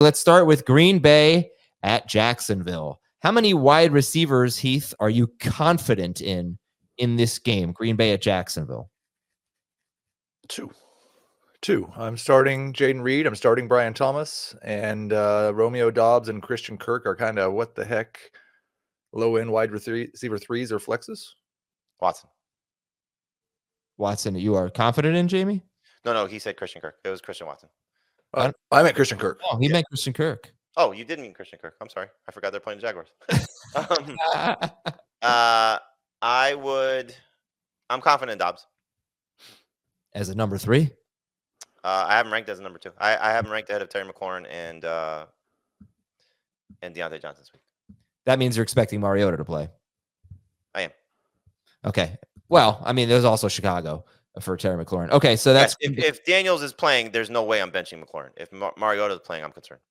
Let's start with Green Bay at Jacksonville. How many wide receivers, Heath, are you confident in this game? Green Bay at Jacksonville. Two. I'm starting Jaden Reed. I'm starting Brian Thomas, and Romeo Doubs and Christian Kirk are kind of what the heck low-end wide receiver threes or flexes. Watson, you are confident in, Jamey? No, he said Christian Kirk. It was Christian Watson. I meant Christian Kirk. Oh, he meant Christian Kirk. Oh, you did mean Christian Kirk. I'm sorry. I forgot they're playing the Jaguars. I'm confident in Dobbs. As a number 3? I have him ranked as a number 2. I have him ranked ahead of Terry McLaurin and Deontay Johnson this week. That means you're expecting Mariota to play. I am. Okay. Well, I mean, there's also Chicago for Terry McLaurin. Okay, so that's... If Daniels is playing, there's no way I'm benching McLaurin. If Mariota is playing, I'm concerned.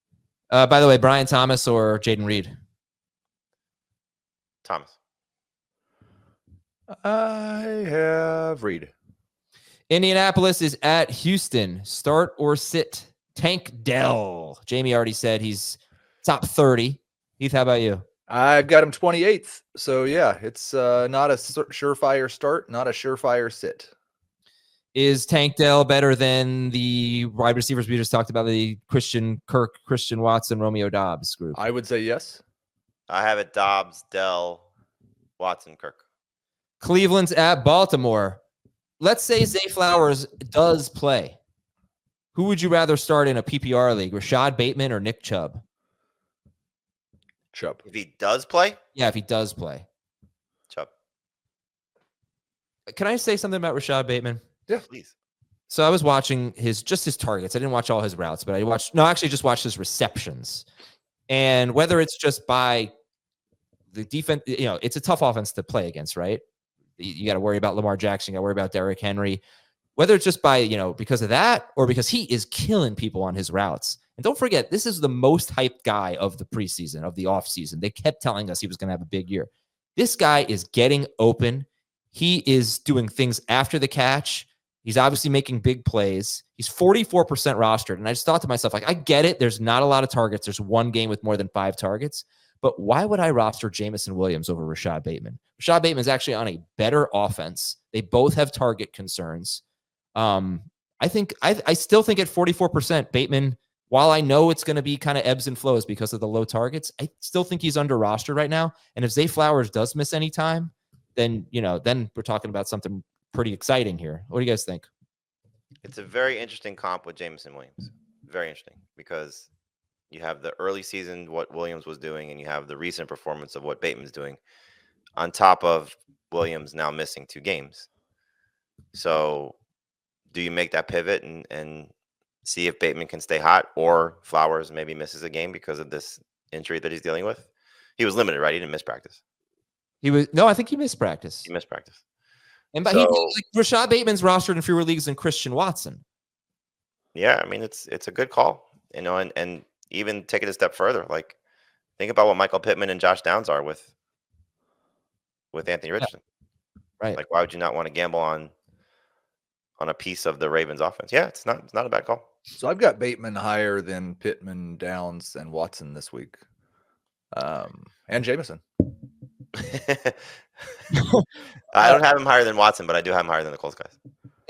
By the way, Brian Thomas or Jaden Reed? Thomas. I have Reed. Indianapolis is at Houston. Start or sit? Tank Dell. Jamey already said he's top 30. Heath, how about you? I've got him 28th. So, yeah, it's not a surefire start, not a surefire sit. Is Tank Dell better than the wide receivers we just talked about, the Christian Kirk, Christian Watson, Romeo Doubs group? I would say yes. I have it Dobbs, Dell, Watson, Kirk. Cleveland's at Baltimore. Let's say Zay Flowers does play. Who would you rather start in a PPR league, Rashad Bateman or Nick Chubb? Chubb. If he does play? Yeah, if he does play. Chubb. Can I say something about Rashad Bateman? Yeah, please. So I was watching his targets. I didn't watch all his routes, but I just watched his receptions. And whether it's just by the defense, it's a tough offense to play against, right? You got to worry about Lamar Jackson. You got to worry about Derrick Henry. Whether it's just by, because of that or because he is killing people on his routes. And don't forget, this is the most hyped guy of the preseason, of the offseason. They kept telling us he was going to have a big year. This guy is getting open. He is doing things after the catch. He's obviously making big plays. He's 44% rostered. And I just thought to myself, I get it. There's not a lot of targets. There's one game with more than 5 targets. But why would I roster Jameson Williams over Rashad Bateman? Rashad Bateman is actually on a better offense. They both have target concerns. I still think at 44%, Bateman, while I know it's going to be kind of ebbs and flows because of the low targets, I still think he's under rostered right now. And if Zay Flowers does miss any time, then we're talking about something pretty exciting here. What do you guys think? It's a very interesting comp with Jameson Williams. Very interesting because you have the early season, what Williams was doing, and you have the recent performance of what Bateman's doing on top of Williams now missing 2 games. So do you make that pivot and see if Bateman can stay hot or Flowers maybe misses a game because of this injury that he's dealing with? He was limited, right? He didn't miss practice. I think he missed practice. He missed practice. And but Rashad Bateman's rostered in fewer leagues than Christian Watson. Yeah, I mean it's a good call, and even take it a step further. Like think about what Michael Pittman and Josh Downs are with Anthony Richardson. Yeah. Right. Like why would you not want to gamble on a piece of the Ravens offense? Yeah, it's not a bad call. So I've got Bateman higher than Pittman, Downs, and Watson this week. And Jameson. I don't have him higher than Watson, but I do have him higher than the Colts guys.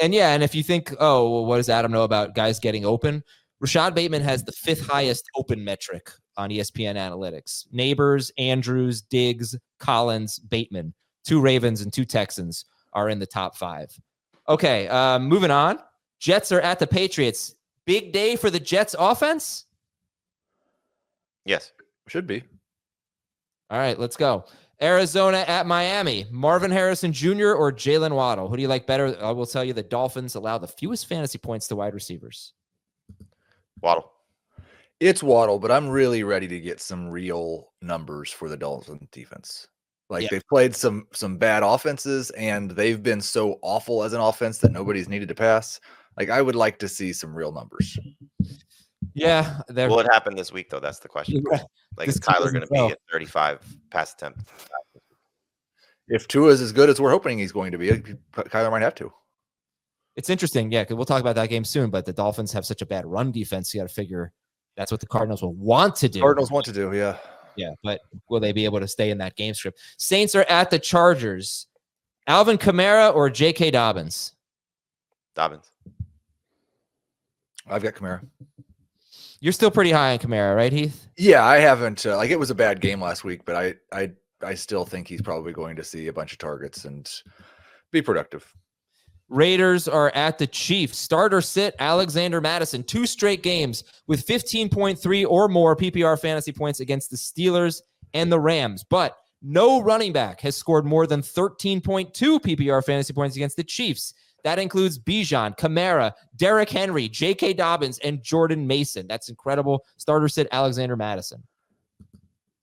And if you think, what does Adam know about guys getting open? Rashad Bateman has the 5th highest open metric on ESPN Analytics. Neighbors, Andrews, Diggs, Collins, Bateman. 2 Ravens and 2 Texans are in the top 5. Okay, moving on. Jets are at the Patriots. Big day for the Jets offense? Yes. Should be. All right, let's go. Arizona at Miami. Marvin Harrison Jr. or Jalen Waddle? Who do you like better? I will tell you the Dolphins allow the fewest fantasy points to wide receivers. Waddle. It's Waddle, but I'm really ready to get some real numbers for the Dolphins defense. They've played some bad offenses, and they've been so awful as an offense that nobody's needed to pass. I would like to see some real numbers. Yeah. Will it happen this week, though? That's the question. Is Kyler going to be at 35 pass attempt? If Tua is as good as we're hoping he's going to be, Kyler might have to. It's interesting, because we'll talk about that game soon, but the Dolphins have such a bad run defense. You got to figure That's what the Cardinals will want to do. Cardinals want to do, yeah. Yeah, but will they be able to stay in that game script? Saints are at the Chargers. Alvin Kamara or J.K. Dobbins? Dobbins. I've got Kamara. You're still pretty high on Kamara, right, Heath? Yeah, I haven't. Like, it was a bad game last week, but I still think he's probably going to see a bunch of targets and be productive. Raiders are at the Chiefs. Start or sit Alexander Mattison. 2 straight games with 15.3 or more PPR fantasy points against the Steelers and the Rams. But no running back has scored more than 13.2 PPR fantasy points against the Chiefs. That includes Bijan, Kamara, Derrick Henry, J.K. Dobbins, and Jordan Mason. That's incredible. Start or sit Alexander Mattison.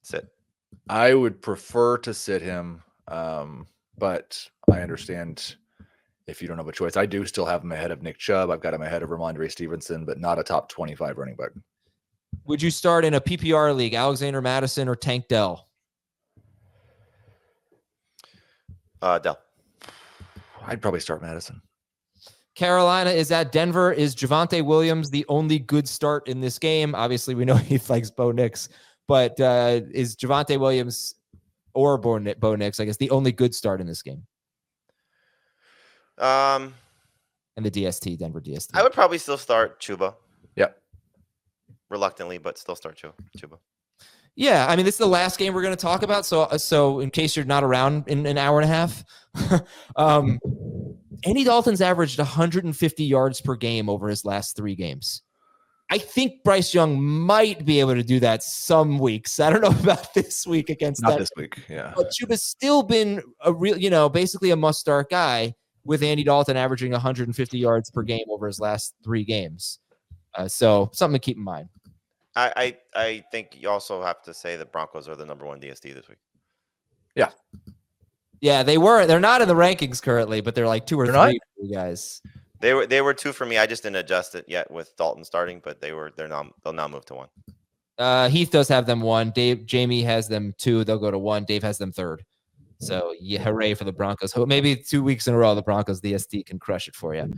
Sit. I would prefer to sit him, but I understand if you don't have a choice. I do still have him ahead of Nick Chubb. I've got him ahead of Ramondre Stevenson, but not a top 25 running back. Would you start in a PPR league, Alexander Mattison or Tank Dell? Dell. I'd probably start Madison. Carolina is at Denver. Is Javonte Williams the only good start in this game? Obviously, we know he likes Bo Nix, but is Javonte Williams or Bo Nix, I guess, the only good start in this game? And the DST, Denver DST. I would probably still start Chuba. Yep. Reluctantly, but still start Chuba. Yeah, I mean, this is the last game we're going to talk about. So in case you're not around in an hour and a half, Andy Dalton's averaged 150 yards per game over his last 3 games. I think Bryce Young might be able to do that some weeks. I don't know about this week against Not that. this week, yeah. But Chuba's still been a real, basically a must-start guy with Andy Dalton averaging 150 yards per game over his last 3 games. So something to keep in mind. I think you also have to say the Broncos are the number 1 DST this week. Yeah. Yeah, they were. They're not in the rankings currently, but they're like 2 or 3 for you guys. They were 2 for me. I just didn't adjust it yet with Dalton starting, but they'll now move to 1. Heath does have them 1. Jamey has them 2. They'll go to 1. Dave has them 3rd. So yeah, hooray for the Broncos. Maybe 2 weeks in a row, the Broncos DST can crush it for you.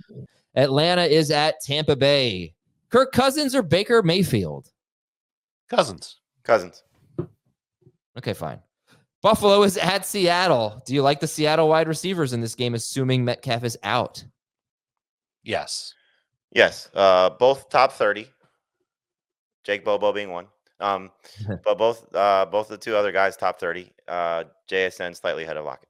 Atlanta is at Tampa Bay. Kirk Cousins or Baker Mayfield? Cousins. Okay, fine. Buffalo is at Seattle. Do you like the Seattle wide receivers in this game, assuming Metcalf is out? Yes. Both top 30. Jake Bobo being 1. But both the 2 other guys top 30. JSN slightly ahead of Lockett.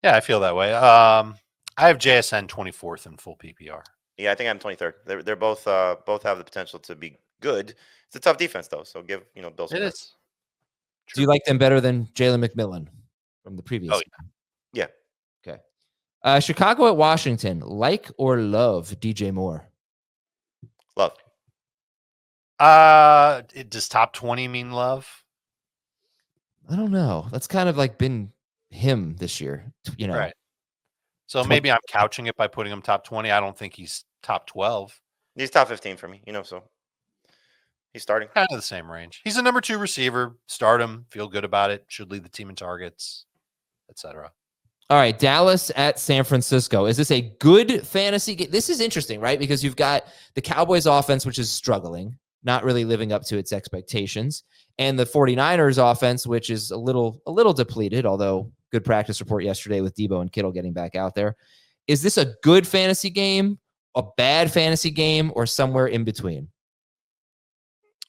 Yeah, I feel that way. I have JSN 24th in full PPR. Yeah, I think I'm 23rd. They're both have the potential to be good. It's a tough defense though, so give Bills. It is. Do you like them better than Jalen McMillan from the previous? Oh yeah. Okay. Chicago at Washington. Like or love DJ Moore? Love. Does top 20 mean love? I don't know. That's kind of like been him this year. Right. So maybe I'm couching it by putting him top 20. I don't think he's top 12. He's top 15 for me. So he's starting. Kind of the same range. He's a number 2 receiver. Start him. Feel good about it. Should lead the team in targets, etc. All right, Dallas at San Francisco. Is this a good fantasy game? This is interesting, right? Because you've got the Cowboys offense, which is struggling, not really living up to its expectations, and the 49ers offense, which is a little depleted, although good practice report yesterday with Debo and Kittle getting back out there. Is this a good fantasy game, a bad fantasy game, or somewhere in between?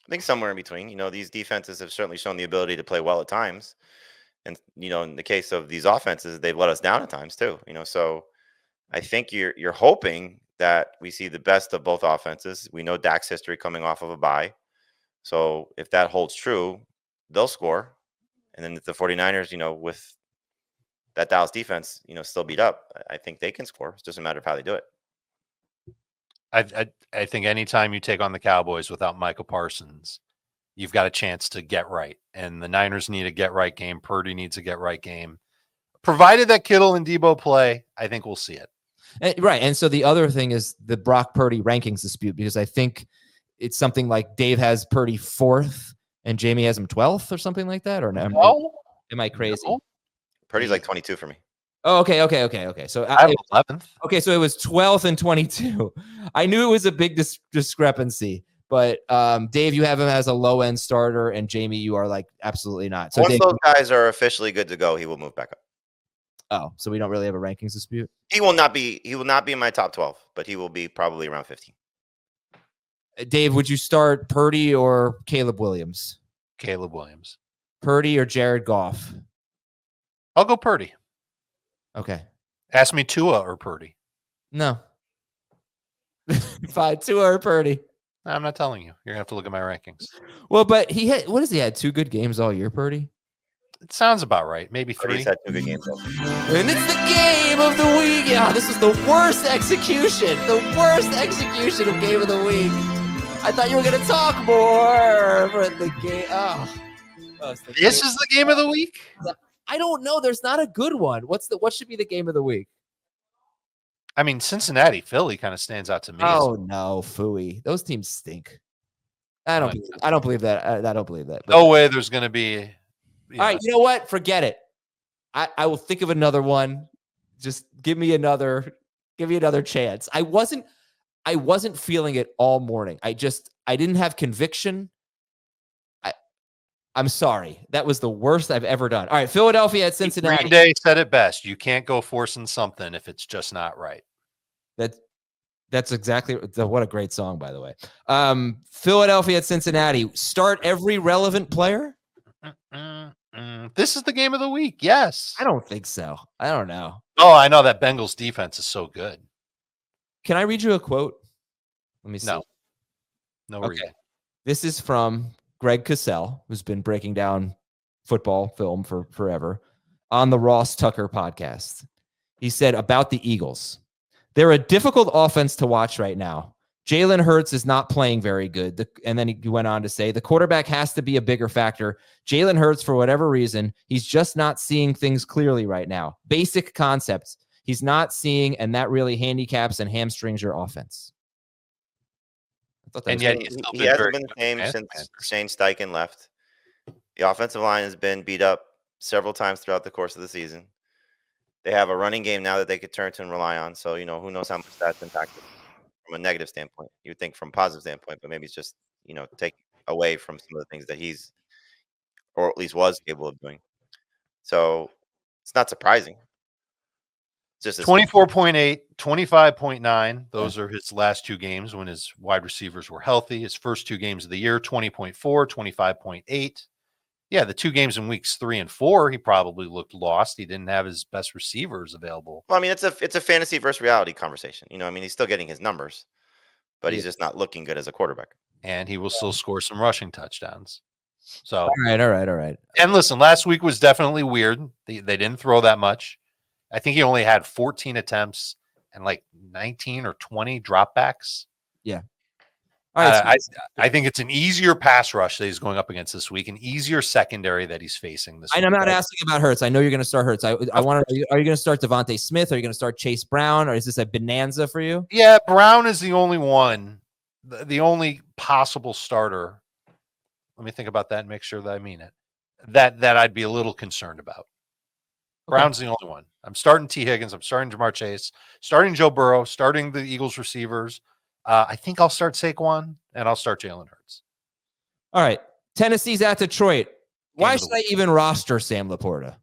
I think somewhere in between. These defenses have certainly shown the ability to play well at times. And, in the case of these offenses, they've let us down at times too, so I think you're hoping that we see the best of both offenses. We know Dak's history coming off of a bye. So if that holds true, they'll score. And then if the 49ers, with that Dallas defense, still beat up, I think they can score. It's just a matter of how they do it. I think anytime you take on the Cowboys without Michael Parsons, you've got a chance to get right. And the Niners need a get right game. Purdy needs a get right game. Provided that Kittle and Debo play, I think we'll see it. Right. And so the other thing is the Brock Purdy rankings dispute, because I think it's something like Dave has Purdy 4th and Jamey has him 12th or something like that. Or no? Am I crazy? No. Purdy's like 22 for me. Oh, okay. So I have 11th. Okay, so it was 12th and 22. I knew it was a big discrepancy, But Dave, you have him as a low end starter, and Jamey, you are like absolutely not. So Once Dave, those guys are officially good to go, he will move back up. oh, so we don't really have a rankings dispute. He will not be in my top 12, but he will be probably around 15. Dave, would you start Purdy or Caleb Williams? Caleb Williams. Purdy or Jared Goff? I'll go Purdy. Okay. Ask me Tua or Purdy. No. Fine, Tua or Purdy. I'm not telling you. You're going to have to look at my rankings. Well, but he had, what has he had? 2 good games all year, Purdy? It sounds about right. Maybe But 3. he's had 2 good games. And it's the game of the week. Yeah, this is the worst execution. The worst execution of game of the week. I thought you were going to talk more, but the game. This is the game of the week? I don't know. There's not a good one. What should be the game of the week? I mean, Cincinnati, Philly kind of stands out to me. Oh no, phooey. Those teams stink. I don't believe that. I don't believe that. But, No way there's going to be. all right, you know what? Forget it. I will think of another one. Just give me another chance. I wasn't feeling it all morning. I didn't have conviction. I'm sorry. That was the worst I've ever done. All right, Philadelphia at Cincinnati. Green Day said it best. You can't go forcing something if it's just not right. That's exactly what a great song, by the way. Philadelphia at Cincinnati. Start every relevant player. This is the game of the week. Yes. I don't think so. I don't know. Oh, I know that Bengals defense is so good. Can I read you a quote? Let me see. No Okay. reason. This is from Greg Cosell, who's been breaking down football film for forever on the Ross Tucker podcast. He said about the Eagles, they're a difficult offense to watch right now. Jalen Hurts is not playing very good. And then he went on to say the quarterback has to be a bigger factor. Jalen Hurts, for whatever reason, he's just not seeing things clearly right now. Basic concepts he's not seeing, and that really handicaps and hamstrings your offense. And yet he hasn't been the same since Shane Steichen left. The offensive line has been beat up several times throughout the course of the season. They have a running game now that they could turn to and rely on. So, who knows how much that's impacted from a negative standpoint. You would think from a positive standpoint, but maybe it's just, take away from some of the things that he's, or at least was capable of doing. So it's not surprising. It's just 24.8, 25.9. Those are his last 2 games when his wide receivers were healthy. His first 2 games of the year, 20.4, 25.8. Yeah, the 2 games in weeks 3 and 4, he probably looked lost. He didn't have his best receivers available. Well, I mean, it's a fantasy versus reality conversation. He's still getting his numbers, but he's just not looking good as a quarterback. And he will still score some rushing touchdowns. So all right. And listen, last week was definitely weird. They didn't throw that much. I think he only had 14 attempts and like 19 or 20 dropbacks. Yeah. All right. I think it's an easier pass rush that he's going up against this week, an easier secondary that he's facing this week. I'm not asking about Hurts. I know you're going to start Hurts. I want to. Are you going to start Devontae Smith? Are you going to start Chase Brown? Or is this a bonanza for you? Yeah, Brown is the only one, the only possible starter. Let me think about that and make sure that I mean it. That I'd be a little concerned about. Brown's the only one. I'm starting T. Higgins. I'm starting Jamar Chase, starting Joe Burrow, starting the Eagles receivers. I think I'll start Saquon and I'll start Jalen Hurts. All right. Tennessee's at Detroit. Why should I even roster Sam Laporta?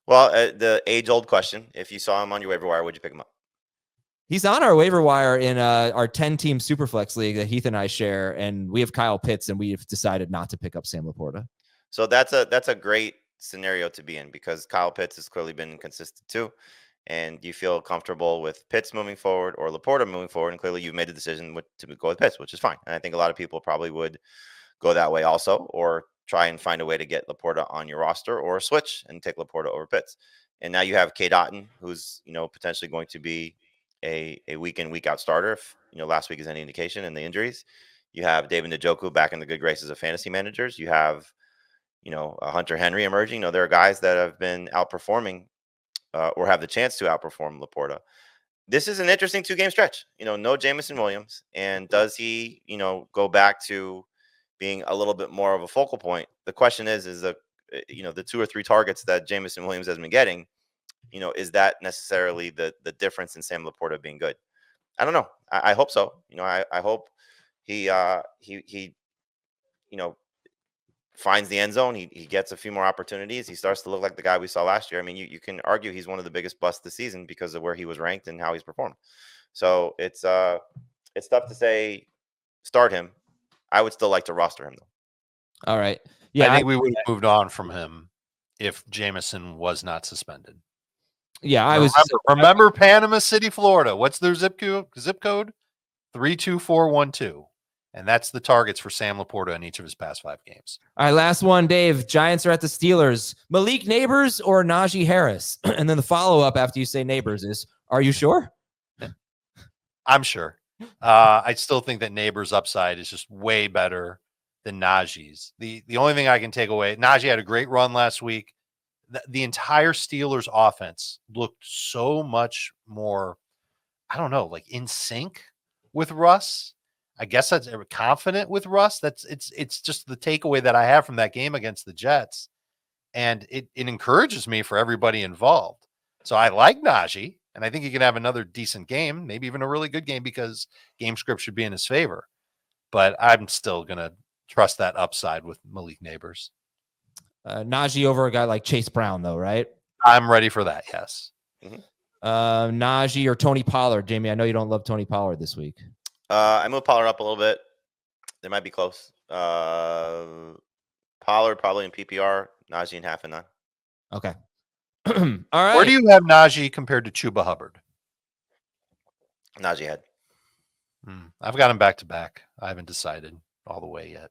Well, the age-old question. If you saw him on your waiver wire, would you pick him up? He's on our waiver wire in our 10-team Superflex league that Heath and I share, and we have Kyle Pitts, and we've decided not to pick up Sam Laporta. So that's a great scenario to be in because Kyle Pitts has clearly been consistent too. And you feel comfortable with Pitts moving forward or Laporta moving forward. And clearly you've made the decision to go with Pitts, which is fine. And I think a lot of people probably would go that way also, or try and find a way to get Laporta on your roster or switch and take Laporta over Pitts. And now you have Cade Otton, who's, potentially going to be a week in, week out starter. If, last week is any indication in the injuries. You have David Njoku back in the good graces of fantasy managers. You have, Hunter Henry emerging. There are guys that have been outperforming or have the chance to outperform Laporta. This is an interesting 2-game stretch. No Jamison Williams. And does he, go back to being a little bit more of a focal point? The question is the 2 or 3 targets that Jamison Williams has been getting, is that necessarily the difference in Sam Laporta being good? I don't know. I hope so. I hope he finds the end zone. He gets a few more opportunities. He starts to look like the guy we saw last year. I mean, you can argue he's one of the biggest busts this season because of where he was ranked and how he's performed. So it's tough to say start him. I would still like to roster him though. All right. Yeah, I think we would have moved on from him if Jameson was not suspended. Yeah, remember Panama City, Florida. What's their zip code? 32412. And that's the targets for Sam Laporta in each of his past 5 games. All right, last one, Dave. Giants are at the Steelers. Malik Neighbors or Najee Harris? And then the follow-up after you say Neighbors is, are you sure? I'm sure. I still think that Neighbors' upside is just way better than Najee's. The only thing I can take away, Najee had a great run last week. The entire Steelers offense looked so much more, I don't know, like in sync with Russ. I guess that's confident with Russ. It's just the takeaway that I have from that game against the Jets. And it encourages me for everybody involved. So I like Najee, and I think he can have another decent game, maybe even a really good game because game script should be in his favor. But I'm still going to trust that upside with Malik Neighbors. Najee over a guy like Chase Brown, though, right? I'm ready for that, yes. Najee or Tony Pollard. Jamey, I know you don't love Tony Pollard this week. I moved Pollard up a little bit. They might be close. Pollard probably in PPR, Najee in half and none. Okay. All right. Where do you have Najee compared to Chuba Hubbard? Najee head. I've got him back to back. I haven't decided all the way yet.